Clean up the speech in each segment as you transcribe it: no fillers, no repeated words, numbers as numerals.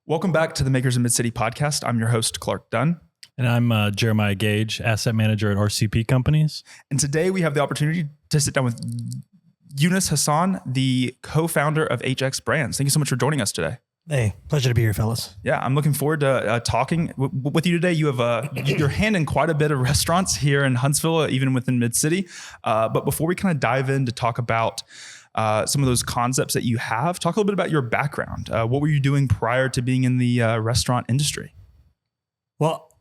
Welcome back to the Makers of MidCity podcast. I'm your host, Clark Dunn. And I'm Jeremiah Gage, asset manager at RCP Companies. And today we have the opportunity to sit down with Yunus Hasan, the co-founder of HX Brands. Thank you so much for joining us today. Hey, pleasure to be here, fellas. Yeah, I'm looking forward to talking with you today. You have your hand in quite a bit of restaurants here in Huntsville, even within MidCity. But before we kind of dive in to talk about some of those concepts that you have, talk a little bit about your background. What were you doing prior to being in the restaurant industry? Well,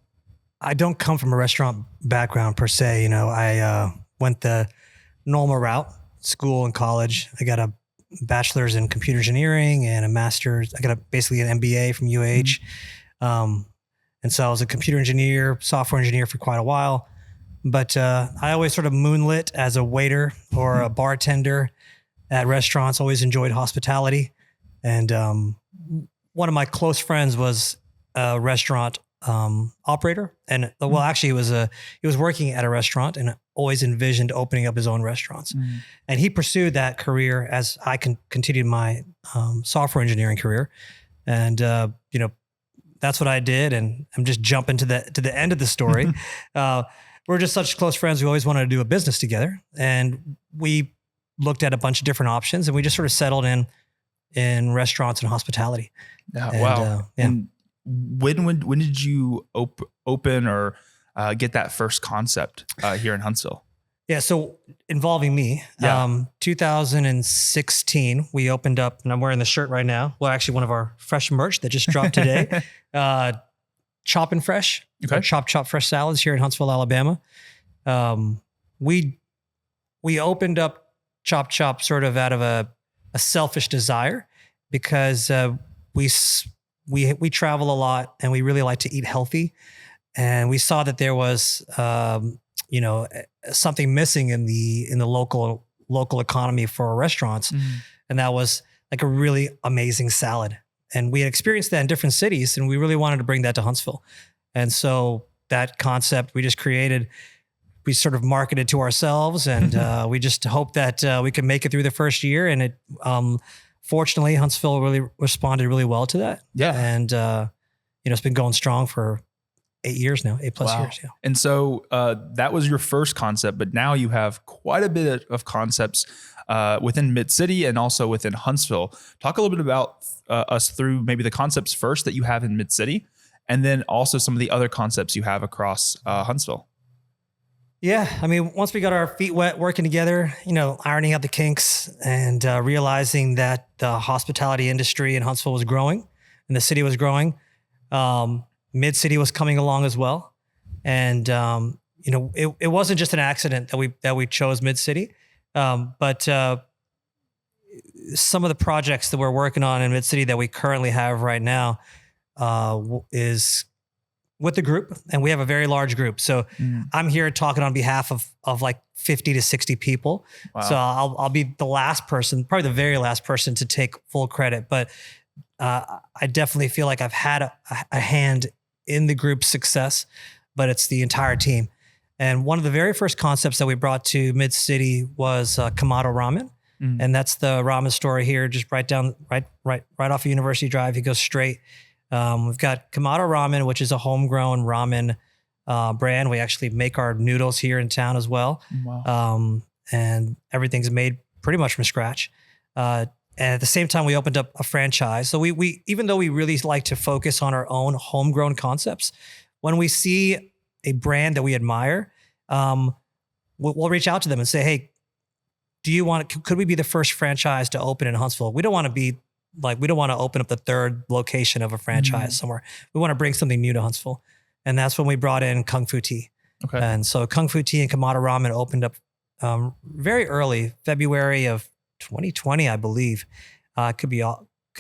I don't come from a restaurant background per se. You know, I went the normal route, school and college. I got a bachelor's in computer engineering and a master's. I got basically an MBA from UH. And so I was a computer engineer, software engineer for quite a while. But I always sort of moonlit as a waiter or a bartender at restaurants, always enjoyed hospitality. And one of my close friends was a restaurant operator. And well, actually he was working at a restaurant and always envisioned opening up his own restaurants. And he pursued that career as I continued my software engineering career. And, you know, that's what I did. And I'm just jumping to the end of the story. We're just such close friends. We always wanted to do a business together. And we looked at a bunch of different options and we just sort of settled in restaurants and hospitality. Wow. And when did you open or get that first concept here in Huntsville? Yeah. So involving me, 2016, we opened up, and I'm wearing the shirt right now. Well, actually one of our fresh merch that just dropped today, Chop and Fresh, Chop Fresh Salads here in Huntsville, Alabama. We opened up Chop sort of out of a selfish desire because we travel a lot and we really like to eat healthy. And we saw that there was, something missing in the local economy for restaurants. And that was like a really amazing salad. And we had experienced that in different cities and we really wanted to bring that to Huntsville. And so that concept we just created, we sort of marketed to ourselves and we just hoped that we could make it through the first year. And it, fortunately, Huntsville really responded really well to that. Yeah. And, it's been going strong for 8 years now, 8+ years. Yeah. And so that was your first concept, but now you have quite a bit of concepts within MidCity and also within Huntsville. Talk a little bit about us through maybe the concepts first that you have in MidCity, and then also some of the other concepts you have across Huntsville. Yeah. I mean, once we got our feet wet working together, ironing out the kinks and realizing that the hospitality industry in Huntsville was growing and the city was growing, MidCity was coming along as well. And, it wasn't just an accident that we chose MidCity. But some of the projects that we're working on in MidCity that we currently have right now is with the group, and we have a very large group. So I'm here talking on behalf of like 50 to 60 people. Wow. So I'll be the last person, probably the very last person to take full credit. But I definitely feel like I've had a hand in the group's success, but it's the entire team. And one of the very first concepts that we brought to MidCity was Kamado Ramen. And that's the ramen store here, just right off of University Drive. You go straight. We've got Kamado Ramen, which is a homegrown ramen brand. We actually make our noodles here in town as well. Wow. And everything's made pretty much from scratch. And at the same time, we opened up a franchise. So we even though we really like to focus on our own homegrown concepts, when we see a brand that we admire, we'll reach out to them and say, hey, could we be the first franchise to open in Huntsville? We don't want to open up the third location of a franchise somewhere. We want to bring something new to Huntsville. And that's when we brought in Kung Fu Tea. Okay. And so Kung Fu Tea and Kamado Ramen opened up very early, February of 2020, I believe. Could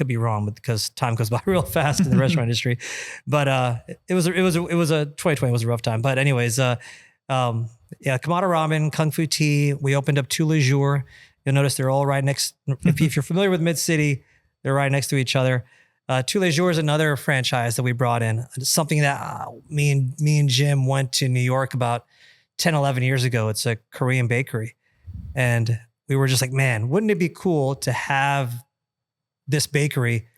be wrong, but because time goes by real fast in the restaurant industry. But it was 2020 was a rough time. But anyways, Kamado Ramen, Kung Fu Tea. We opened up Tous Les Jours. You'll notice they're all right next. If you're familiar with MidCity, they're right next to each other. Tous Les Jours is another franchise that we brought in. Something that me and Jim went to New York about 10, 11 years ago. It's a Korean bakery. And we were just like, man, wouldn't it be cool to have this bakery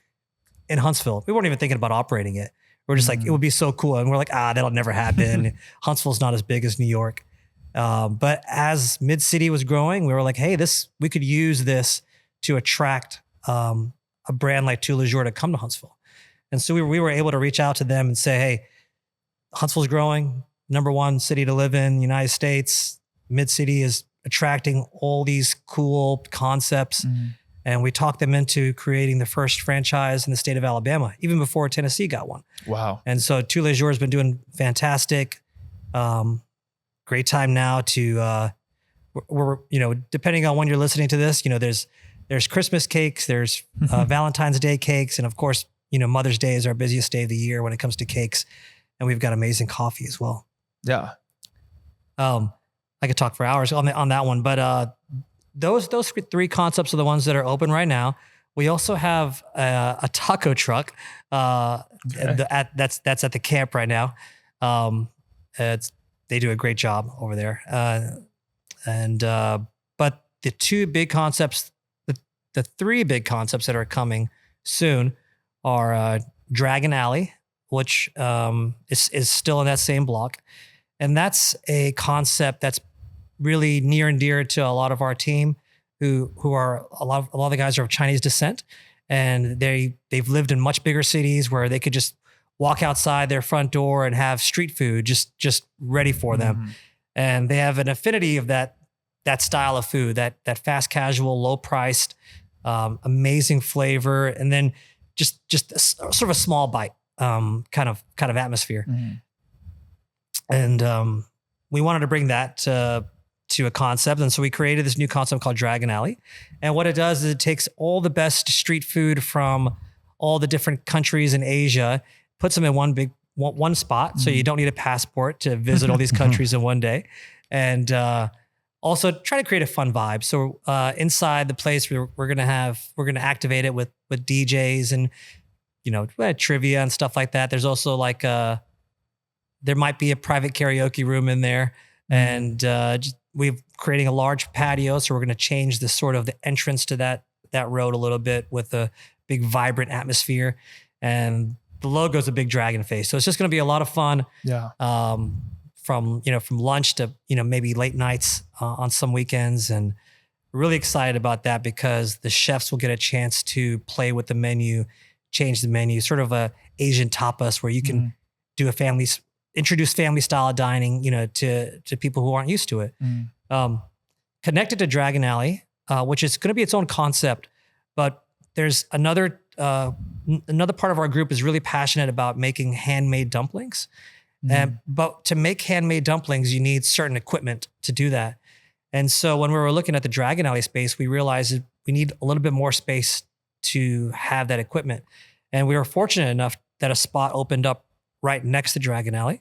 in Huntsville. We weren't even thinking about operating it. We're just like, it would be so cool. And we're like, that'll never happen. Huntsville's not as big as New York. But as MidCity was growing, we were like, hey, we could use this to attract a brand like Tous Les Jours to come to Huntsville. And so we were able to reach out to them and say, hey, Huntsville's growing, #1 city to live in, United States. MidCity is attracting all these cool concepts. And we talked them into creating the first franchise in the state of Alabama, even before Tennessee got one. Wow. And so Tous Les Jours has been doing fantastic. Great time now to, we're, depending on when you're listening to this, there's Christmas cakes, there's Valentine's Day cakes. And of course, Mother's Day is our busiest day of the year when it comes to cakes. And we've got amazing coffee as well. Yeah. I could talk for hours on that one, but those 3 concepts are the ones that are open right now. We also have a taco truck that's at the camp right now. They do a great job over there. But the 2 big concepts, the 3 big concepts that are coming soon are Dragon Alley, which is still in that same block. And that's a concept that's really near and dear to a lot of our team who are a lot of the guys are of Chinese descent, and they've lived in much bigger cities where they could just walk outside their front door and have street food just ready for them. And they have an affinity of that style of food, that fast casual, low priced, amazing flavor, and then just sort of a small bite kind of atmosphere. And we wanted to bring that to a concept. And so we created this new concept called Dragon Alley. And what it does is it takes all the best street food from all the different countries in Asia, puts them in one spot. So you don't need a passport to visit all these countries in one day. And also try to create a fun vibe. So inside the place, we're going to activate it with DJs and, trivia and stuff like that. There's also there might be a private karaoke room in there. And we're creating a large patio. So we're going to change the sort of the entrance to that road a little bit with a big vibrant atmosphere. And the logo is a big dragon face. So it's just going to be a lot of fun. Yeah. From lunch to, maybe late nights on some weekends. And we're really excited about that because the chefs will get a chance to play with the menu, change the menu, sort of a Asian tapas where you can do introduce family style dining, to people who aren't used to it. Connected to Dragon Alley, which is going to be its own concept, but there's another part of our group is really passionate about making handmade dumplings. But to make handmade dumplings, you need certain equipment to do that. And so when we were looking at the Dragon Alley space, we realized that we need a little bit more space to have that equipment. And we were fortunate enough that a spot opened up right next to Dragon Alley.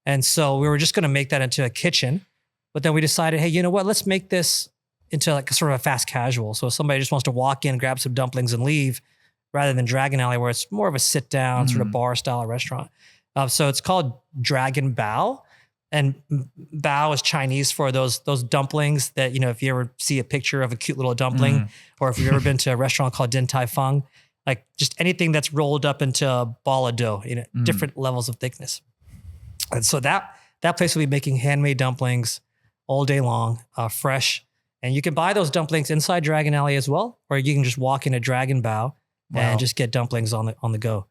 And so we were just going to make that into a kitchen. But then we decided, hey, you know what? Let's make this into like sort of a fast casual. So if somebody just wants to walk in, grab some dumplings and leave, rather than Dragon Alley, where it's more of a sit down sort of bar style restaurant. So it's called Dragon Bao. And bao is Chinese for those dumplings that, if you ever see a picture of a cute little dumpling, or if you've ever been to a restaurant called Din Tai Fung, like just anything that's rolled up into a ball of dough, different levels of thickness. And so that place will be making handmade dumplings all day long, fresh. And you can buy those dumplings inside Dragon Alley as well, or you can just walk into Dragon Bao and just get dumplings on the go.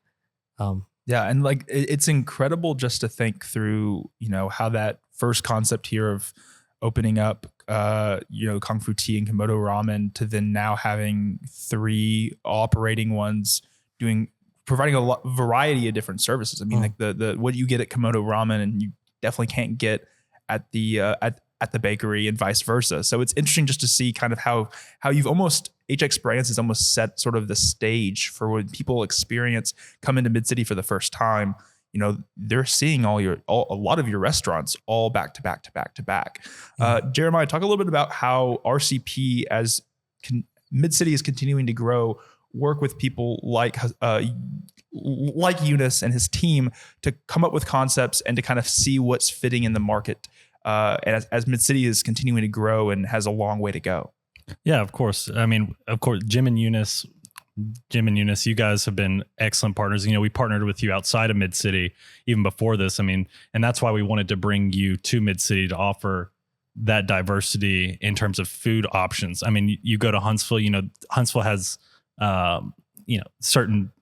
Yeah. And it's incredible just to think through, how that first concept here of opening up, Kung Fu Tea and Komodo Ramen to then now having 3 operating ones providing a variety of different services. I mean, like the what you get at Komodo Ramen and you definitely can't get at the at the bakery and vice versa. So it's interesting just to see kind of how you've almost HX Brands has almost set sort of the stage for when people come into MidCity for the first time. They're seeing a lot of your restaurants all back to back to back to back. Jeremiah, talk a little bit about how RCP as MidCity is continuing to grow, work with people like Yunus and his team to come up with concepts and to kind of see what's fitting in the market as MidCity is continuing to grow and has a long way to go. Yeah, of course. I mean, of course, Jim and Yunus Jim and Yunus, you guys have been excellent partners. We partnered with you outside of MidCity even before this. And that's why we wanted to bring you to MidCity to offer that diversity in terms of food options. You go to Huntsville, Huntsville has, certain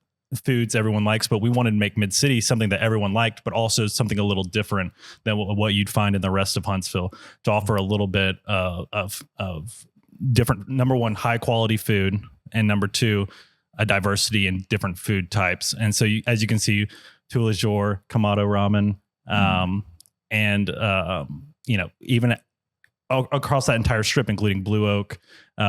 foods everyone likes, but we wanted to make MidCity something that everyone liked, but also something a little different than what you'd find in the rest of Huntsville, to offer a little bit of different, number one, high quality food, and number two, a diversity in different food types. And so as you can see, Tous Les Jours, Kamado ramen, and even across that entire strip, including Blue Oak,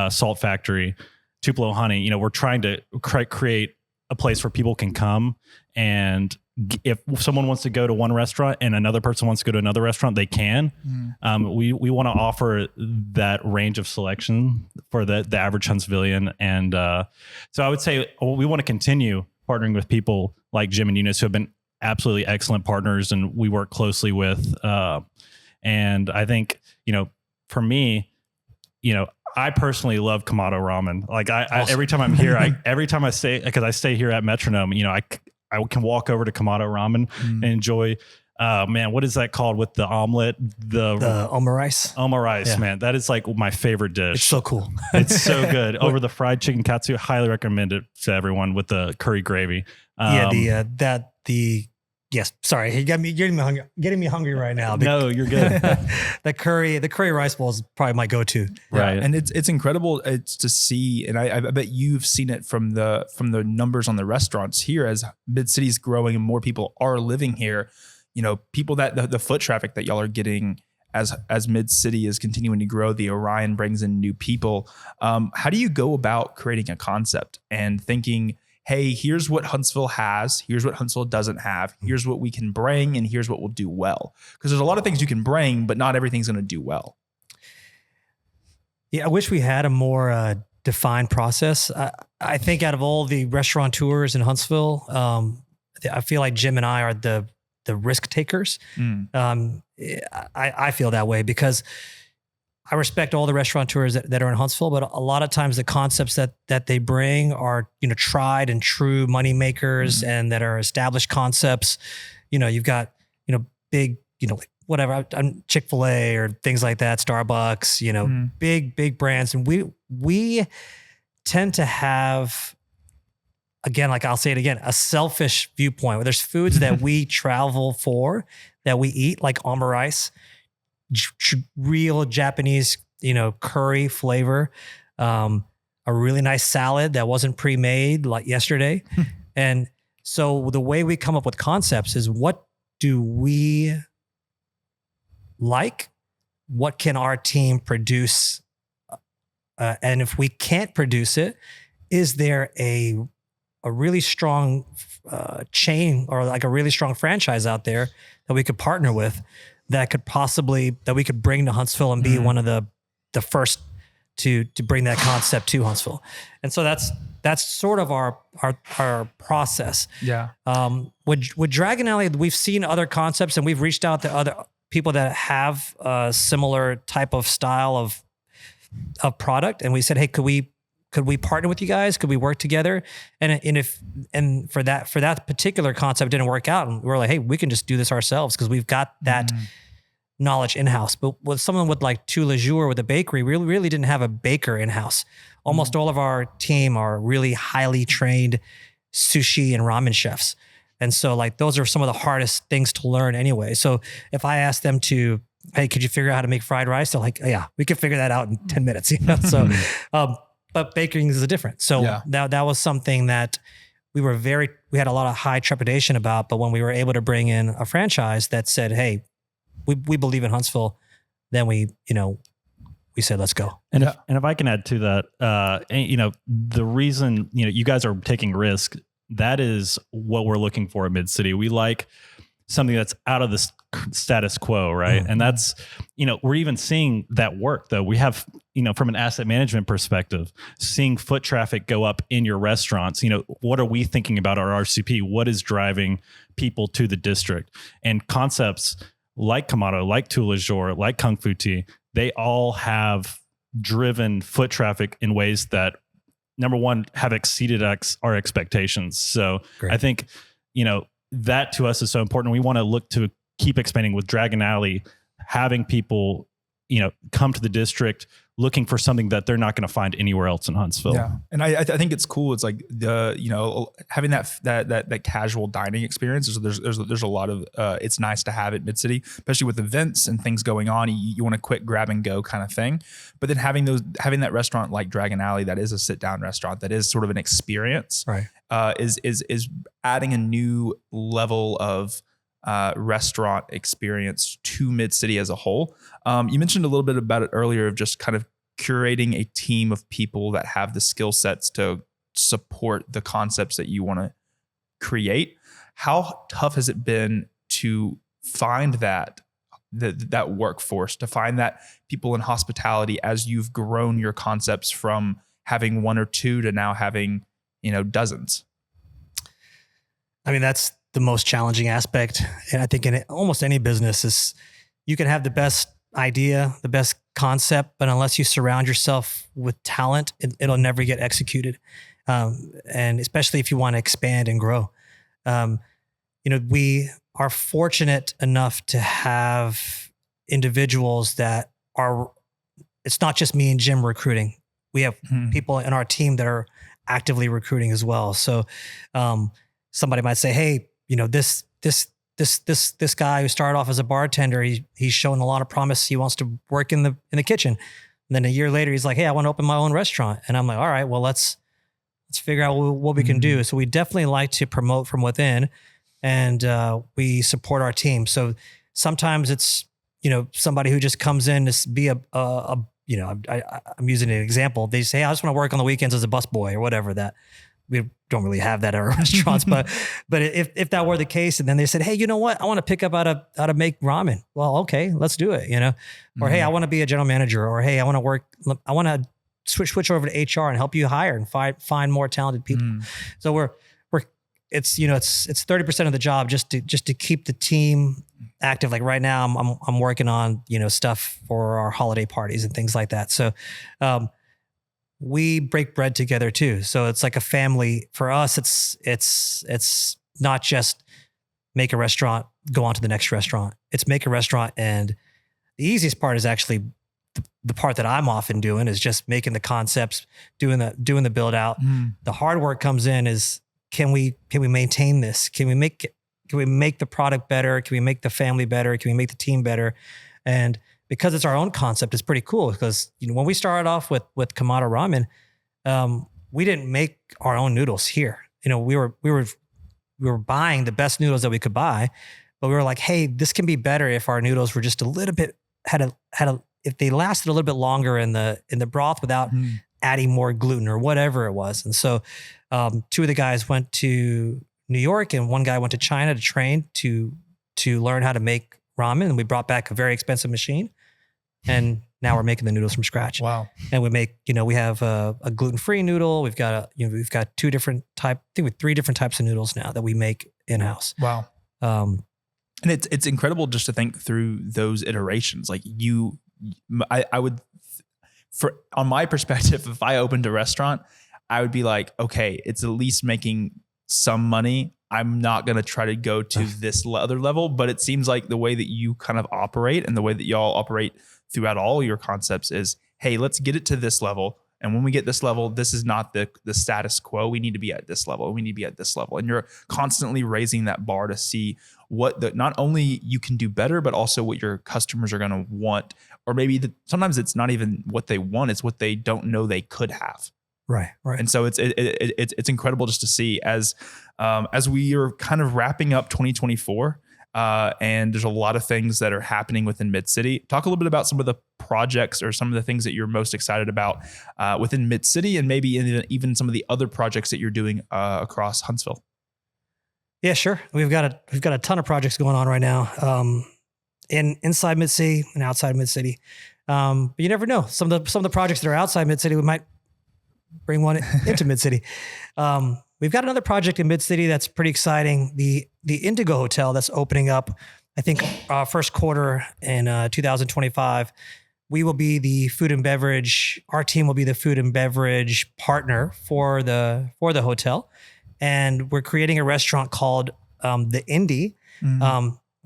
Salt Factory, Tupelo Honey, we're trying to create a place where people can come, and if someone wants to go to one restaurant and another person wants to go to another restaurant, they can. We want to offer that range of selection for the average Huntsvillian. And so I would say we want to continue partnering with people like Jim and Yunus, who have been absolutely excellent partners and we work closely with. And I think, for me, I personally love Kamado ramen. Like Awesome. Every time I'm here, every time I stay, because I stay here at Metronome, I can walk over to Kamado ramen and enjoy, what is that called with the omelet? The Oma rice. Oma rice, man. That is like my favorite dish. It's so cool. It's so good. Over the fried chicken katsu, highly recommend it to everyone with the curry gravy. Yes, sorry, he got me getting me hungry right now. No, you're good. the curry rice bowl is probably my go-to. Right, and it's incredible. It's to see, and I bet you've seen it from the numbers on the restaurants here as MidCity's growing and more people are living here. People that the foot traffic that y'all are getting as MidCity is continuing to grow. The Orion brings in new people. How do you go about creating a concept and thinking, hey, here's what Huntsville has, here's what Huntsville doesn't have, here's what we can bring, and here's what we'll do well? Because there's a lot of things you can bring, but not everything's going to do well. Yeah, I wish we had a more defined process. I think out of all the restaurateurs in Huntsville, I feel like Jim and I are the risk takers. I feel that way because I respect all the restaurateurs that are in Huntsville, but a lot of times the concepts that they bring are, tried and true money makers and that are established concepts. You've got, big, like whatever, Chick-fil-A or things like that, Starbucks, big brands. And we tend to have, again, like I'll say it again, a selfish viewpoint where there's foods that we travel for, that we eat, like Oma rice, real Japanese, curry flavor, a really nice salad that wasn't pre-made like yesterday. And so the way we come up with concepts is, what do we like? What can our team produce? And if we can't produce it, is there a really strong chain or like a really strong franchise out there that we could partner with that we could bring to Huntsville and be one of the first to bring that concept to Huntsville? And so that's sort of our process. Yeah. With Dragon Alley, we've seen other concepts and we've reached out to other people that have a similar type of style of product. And we said, hey, could we partner with you guys? Could we work together? And for that particular concept didn't work out, and we're like, hey, we can just do this ourselves because we've got that knowledge in-house. But with someone with like Tous Les Jours with a bakery, we really didn't have a baker in-house. Almost all of our team are really highly trained sushi and ramen chefs. And so like those are some of the hardest things to learn anyway. So if I ask them to, hey, could you figure out how to make fried rice? They're like, yeah, we can figure that out in 10 minutes. So but baking is different. So that was something that we had a lot of high trepidation about. But when we were able to bring in a franchise that said, hey, we believe in Huntsville, then we said, let's go. And if I can add to that, the reason, you guys are taking risk, that is what we're looking for at MidCity. We like something that's out of the status quo, right? And that's, we're even seeing that work though. We have, from an asset management perspective, seeing foot traffic go up in your restaurants. What are we thinking about our RCP? What is driving people to the district? And concepts like Kamado, like Tous Les Jours, like Kung Fu Tea, they all have driven foot traffic in ways that number one, have exceeded our expectations. So Great. I think, that to us is so important. We want to look to keep expanding with Dragon Alley, having people, come to the district looking for something that they're not going to find anywhere else in Huntsville. Yeah. And I think it's cool. It's like having that casual dining experience. There's a lot of, it's nice to have at MidCity, especially with events and things going on. You want a quick grab and go kind of thing. But then having that restaurant like Dragon Alley, that is a sit down restaurant, that is sort of an experience, Right. Is adding a new level of restaurant experience to MidCity as a whole. You mentioned a little bit about it earlier of just kind of curating a team of people that have the skill sets to support the concepts that you want to create. How tough has it been to find that workforce, to find that people in hospitality as you've grown your concepts from having one or two to now having, dozens? I mean, that's the most challenging aspect. And I think in almost any business is you can have the best idea, the best concept, but unless you surround yourself with talent, it'll never get executed. And especially if you want to expand and grow. We are fortunate enough to have individuals that are, it's not just me and Jim recruiting. We have people in our team that are actively recruiting as well. So somebody might say, hey, this guy who started off as a bartender, he's shown a lot of promise. He wants to work in the kitchen. And then a year later, he's like, hey, I want to open my own restaurant. And I'm like, all right, well, let's figure out what we can do. So we definitely like to promote from within, and we support our team. So sometimes it's, somebody who just comes in to be I'm using an example. They say, hey, I just want to work on the weekends as a busboy or whatever. That we don't really have that at our restaurants, but if that were the case, and then they said, hey, you know what? I want to pick up how to make ramen. Well, okay, let's do it, or hey, I want to be a general manager, or hey, I want to switch over to HR and help you hire and find more talented people. So it's 30% of the job just to keep the team active. Like right now I'm working on, stuff for our holiday parties and things like that. So, we break bread together too. So it's like a family. For us, it's not just make a restaurant, go on to the next restaurant. It's make a restaurant. And the easiest part is actually the part that I'm often doing is just making the concepts, doing the build out. The hard work comes in is, can we maintain this? Can we make the product better? Can we make the family better? Can we make the team better? And because it's our own concept, it's pretty cool because, when we started off with Kamado Ramen, we didn't make our own noodles here. We were buying the best noodles that we could buy, but we were like, hey, this can be better if our noodles were just a little bit, if they lasted a little bit longer in the broth without adding more gluten or whatever it was. And so, two of the guys went to New York and one guy went to China to train to learn how to make ramen. And we brought back a very expensive machine. And now we're making the noodles from scratch. Wow. And we make, we have a gluten-free noodle. We've got three different types of noodles now that we make in-house. Wow. And it's incredible just to think through those iterations. Like I would, on my perspective, if I opened a restaurant, I would be like, okay, it's at least making some money. I'm not going to try to go to this other level, but it seems like the way that you kind of operate and the way that y'all operate throughout all your concepts is, hey, let's get it to this level. And when we get this level, this is not the status quo. We need to be at this level. We need to be at this level. And you're constantly raising that bar to see what not only you can do better, but also what your customers are going to want. Or maybe sometimes it's not even what they want. It's what they don't know they could have. Right. And so it's incredible just to see as we are kind of wrapping up 2024, and there's a lot of things that are happening within MidCity. Talk a little bit about some of the projects or some of the things that you're most excited about within MidCity, and maybe even some of the other projects that you're doing across Huntsville. Yeah, sure. We've got a ton of projects going on right now, inside MidCity and outside MidCity. But you never know. Some of the projects that are outside MidCity, we might bring one into MidCity. We've got another project in MidCity that's pretty exciting. The Indigo Hotel that's opening up, I think, first quarter in 2025. we will be the food and beverage. Our team will be the food and beverage partner for the hotel, and we're creating a restaurant called the Indie.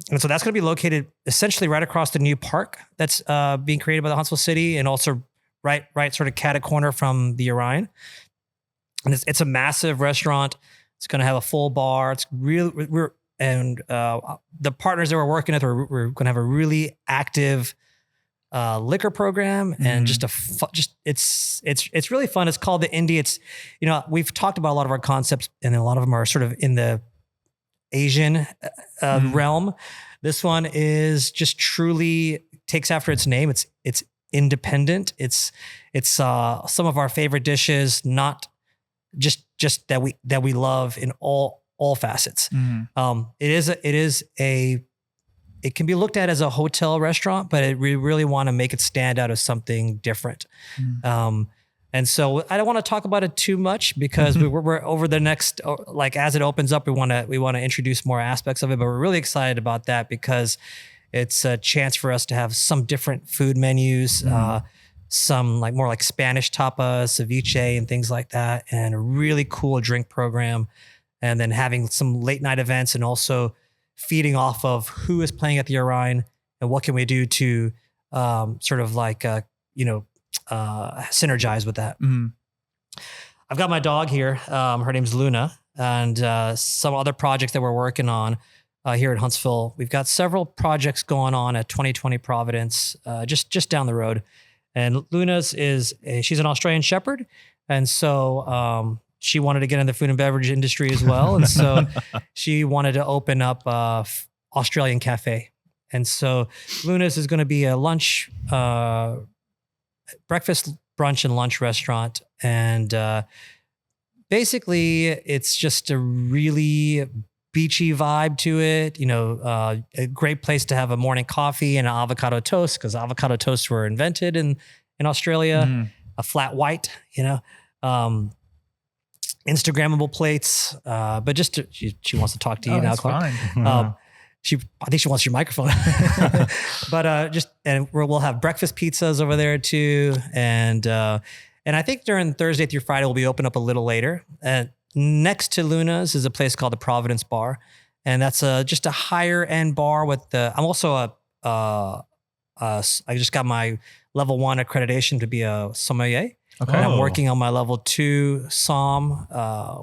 And so that's going to be located essentially right across the new park that's being created by the Huntsville City, and also right sort of cat a corner from the Orion. And it's a massive restaurant. It's going to have a full bar. It's real. The partners that we're working with, we're going to have a really active liquor program, and it's really fun. It's called the Indie. It's, we've talked about a lot of our concepts, and a lot of them are sort of in the Asian realm. This one is just truly takes after its name. It's independent. It's some of our favorite dishes, not just that we love in all facets. It can be looked at as a hotel restaurant, but we really want to make it stand out as something different. And so I don't want to talk about it too much, because we're over the next, like, as it opens up, we want to introduce more aspects of it, but we're really excited about that because it's a chance for us to have some different food menus, some more like Spanish tapas, ceviche, and things like that, and a really cool drink program. And then having some late night events, and also feeding off of who is playing at the Orion and what can we do to synergize with that. I've got my dog here. Her name's Luna, and some other projects that we're working on here at Huntsville. We've got several projects going on at 2020 Providence, just down the road. And Luna's she's an Australian Shepherd. And so she wanted to get in the food and beverage industry as well. And so she wanted to open up Australian cafe. And so Luna's is going to be a lunch, breakfast, brunch, and lunch restaurant. And basically it's just a really beachy vibe to it. A great place to have a morning coffee and an avocado toast, because avocado toasts were invented in Australia. A flat white, Instagrammable plates, but she wants to talk to you now, Clark. I think she wants your microphone. But and we'll have breakfast pizzas over there too, and I think during Thursday through Friday we'll be open up a little later. And next to Luna's is a place called the Providence Bar, and that's just a higher end bar with I'm also I just got my level 1 accreditation to be a sommelier. Okay. And I'm working on my level 2 SOM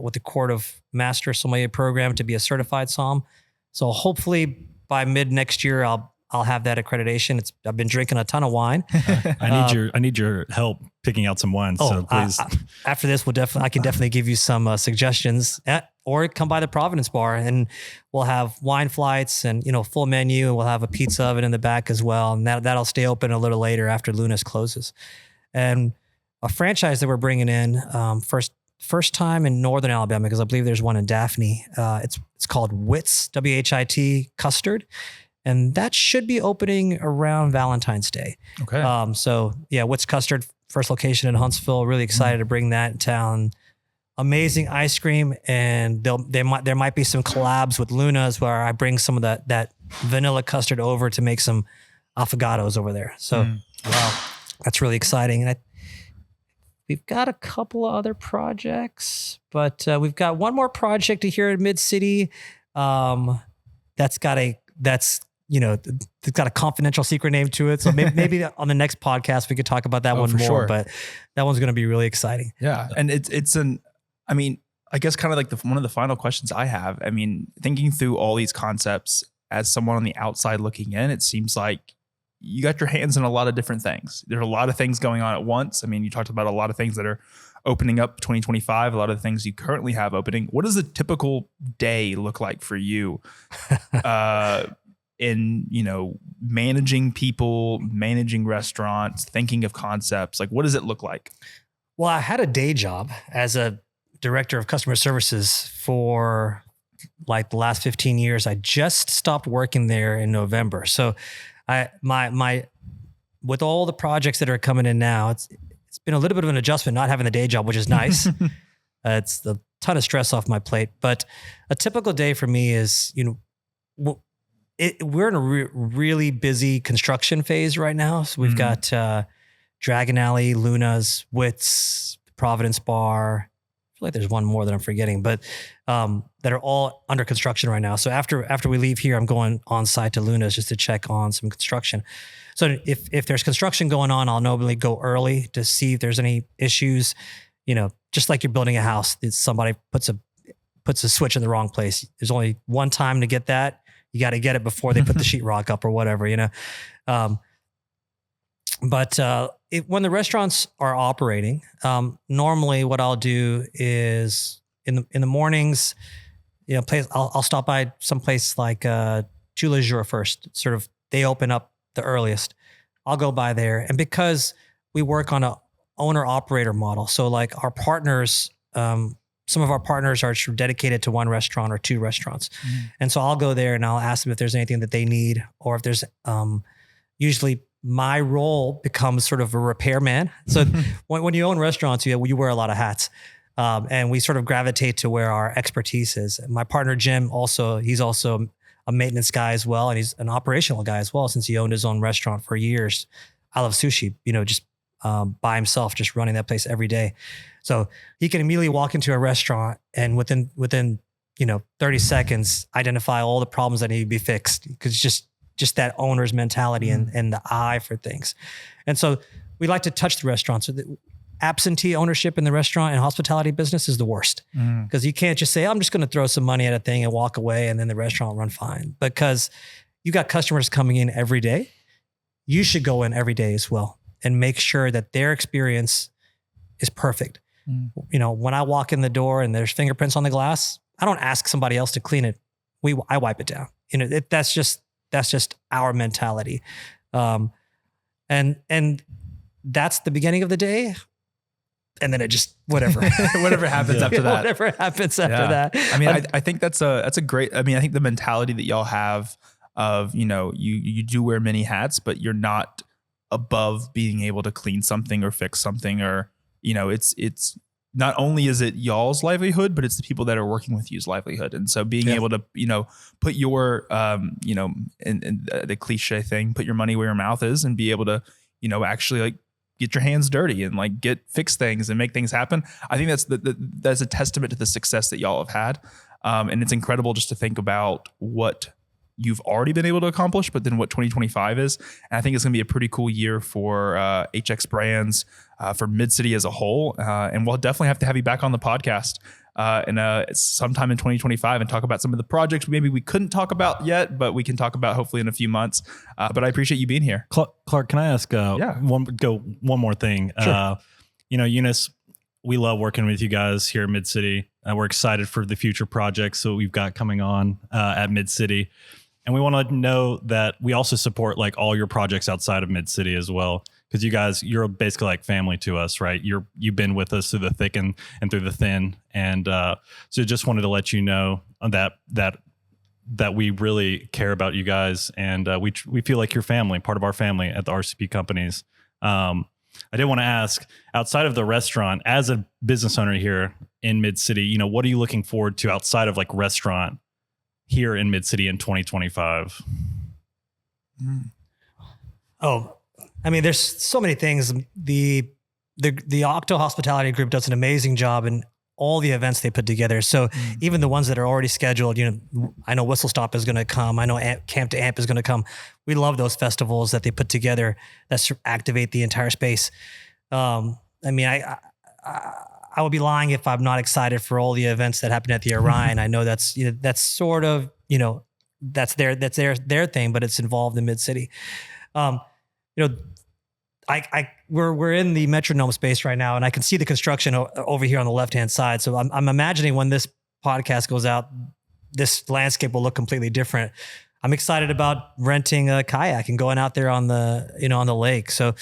with the Court of Master Sommelier program to be a certified SOM. So hopefully by mid next year, I'll have that accreditation. I've been drinking a ton of wine. I need your help picking out some wines. So please. After this, I can definitely give you some suggestions. Or come by the Providence Bar, and we'll have wine flights and full menu, and we'll have a pizza oven in the back as well. And that'll stay open a little later after Luna's closes. And a franchise that we're bringing in first time in Northern Alabama, because I believe there's one in Daphne. It's called Wits, WHIT Custard, and that should be opening around Valentine's Day. Okay. So yeah, Wits Custard, first location in Huntsville. Really excited to bring that in town. Amazing ice cream, and there might be some collabs with Luna's where I bring some of that vanilla custard over to make some affogatos over there. So wow, that's really exciting. And we've got a couple of other projects, but we've got one more project here at MidCity that's got a confidential secret name to it. So maybe on the next podcast we could talk about that one more. Sure. But that one's going to be really exciting. Yeah, and I guess kind of like one of the final questions I have. I mean, thinking through all these concepts as someone on the outside looking in, it seems like you got your hands in a lot of different things. There's a lot of things going on at once. I mean, you talked about a lot of things that are opening up 2025, a lot of the things you currently have opening. What does a typical day look like for you in, managing people, managing restaurants, thinking of concepts? Like, what does it look like? Well, I had a day job as a director of customer services for like the last 15 years. I just stopped working there in November. So with all the projects that are coming in now, it's been a little bit of an adjustment not having the day job, which is nice. It's a ton of stress off my plate. But a typical day for me is, we're in a really busy construction phase right now. So we've got Dragon Alley, Luna's, Wits, Providence Bar. I feel like there's one more that I'm forgetting, but that are all under construction right now. So after we leave here, I'm going on site to Luna's just to check on some construction. So if there's construction going on, I'll normally go early to see if there's any issues. You know, just like you're building a house, somebody puts a switch in the wrong place. There's only one time to get that. You got to get it before they put the sheetrock up or whatever, you know. But when the restaurants are operating, normally what I'll do is in the mornings, you know, I'll stop by some place like Tous Les Jours first. Sort of, they open up the earliest. I'll go by there, and because we work on a owner operator model, so like our partners, some of our partners are dedicated to one restaurant or two restaurants, and so I'll go there and I'll ask them if there's anything that they need, or if there's usually my role becomes sort of a repairman. So when you own restaurants, you wear a lot of hats. And we sort of gravitate to where our expertise is. My partner, Jim, he's also a maintenance guy as well. And he's an operational guy as well, since he owned his own restaurant for years. I Love Sushi, you know, just by himself, just running that place every day. So he can immediately walk into a restaurant and within 30 seconds, identify all the problems that need to be fixed, because just that owner's mentality and the eye for things. And so we like to touch the restaurant. So absentee ownership in the restaurant and hospitality business is the worst, because you can't just say, I'm just going to throw some money at a thing and walk away and then the restaurant will run fine, because you got customers coming in every day. You should go in every day as well and make sure that their experience is perfect. You know, when I walk in the door and there's fingerprints on the glass, I don't ask somebody else to clean it. I wipe it down. You know, that's just our mentality. And that's the beginning of the day. And then it just, whatever happens after that. Whatever happens after that. I mean, I think that's a great, I mean, I think the mentality that y'all have of, you know, you do wear many hats, but you're not above being able to clean something or fix something, or, you know, it's not only is it y'all's livelihood, but it's the people that are working with you's livelihood. And so being able to, you know, put your, you know, in the cliche thing, put your money where your mouth is, and be able to, you know, actually like get your hands dirty and like fix things and make things happen. I think that's a testament to the success that y'all have had. And it's incredible just to think about what you've already been able to accomplish, but then what 2025 is. And I think it's going to be a pretty cool year for HX Brands, for MidCity as a whole. And we'll definitely have to have you back on the podcast sometime in 2025 and talk about some of the projects maybe we couldn't talk about yet, but we can talk about hopefully in a few months. But I appreciate you being here. Clark, can I ask one more thing? Sure. You know, Yunus, we love working with you guys here at MidCity. We're excited for the future projects that we've got coming on at MidCity. And we want to know that we also support like all your projects outside of MidCity as well, because you guys, you're basically like family to us, right? You've been with us through the thick and through the thin, and so just wanted to let you know that we really care about you guys, and we feel like you're family, part of our family at the RCP companies. I did want to ask, outside of the restaurant, as a business owner here in MidCity, you know, what are you looking forward to outside of like restaurant here in MidCity in 2025? Oh, I mean, there's so many things. The Octo Hospitality Group does an amazing job in all the events they put together. So even the ones that are already scheduled, you know, I know Whistle Stop is going to come. I know Camp to Amp is going to come. We love those festivals that they put together that activate the entire space. I mean, I would be lying if I'm not excited for all the events that happen at the Orion. I know that's sort of, you know, that's their thing, but it's involved in MidCity. You know, we're in the Metronome space right now, and I can see the construction over here on the left-hand side. So I'm imagining when this podcast goes out, this landscape will look completely different. I'm excited about renting a kayak and going out there on the lake. So,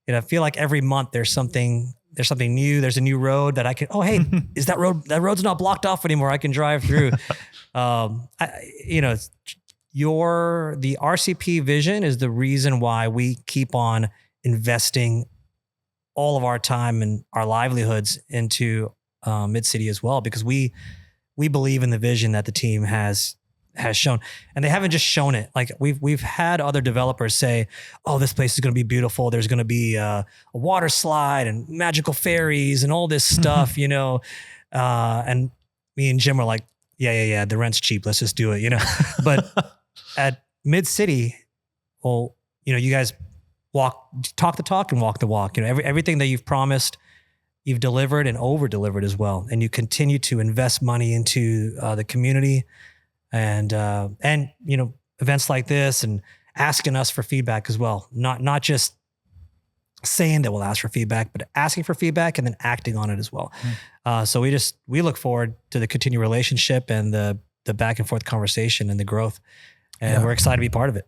you know, I feel like every month there's something new. There's a new road that I can, oh, hey, is that road's not blocked off anymore. I can drive through. You know, the RCP vision is the reason why we keep on investing all of our time and our livelihoods into MidCity as well, because we believe in the vision that the team has has shown, and they haven't just shown it. Like we've had other developers say, "Oh, this place is going to be beautiful. There's going to be a water slide and magical fairies and all this stuff," you know. And me and Jim were like, "Yeah. The rent's cheap. Let's just do it," you know. But at MidCity, well, you know, you guys talk the talk and walk the walk. You know, everything that you've promised, you've delivered and over delivered as well. And you continue to invest money into the community and you know, events like this and asking us for feedback as well. Not just saying that we'll ask for feedback, but asking for feedback and then acting on it as well. So we look forward to the continued relationship and the back and forth conversation and the growth. And we're excited to be part of it.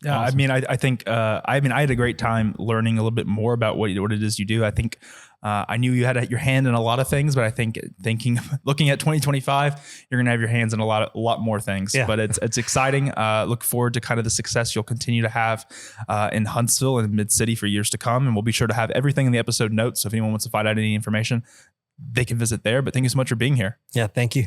Yeah, awesome. I mean, I think I had a great time learning a little bit more about what it is you do. I think I knew you had your hand in a lot of things, but I think looking at 2025, you're gonna have your hands in a lot more things. Yeah. But it's exciting. Look forward to kind of the success you'll continue to have in Huntsville and MidCity for years to come. And we'll be sure to have everything in the episode notes. So if anyone wants to find out any information, they can visit there. But thank you so much for being here. Yeah, thank you.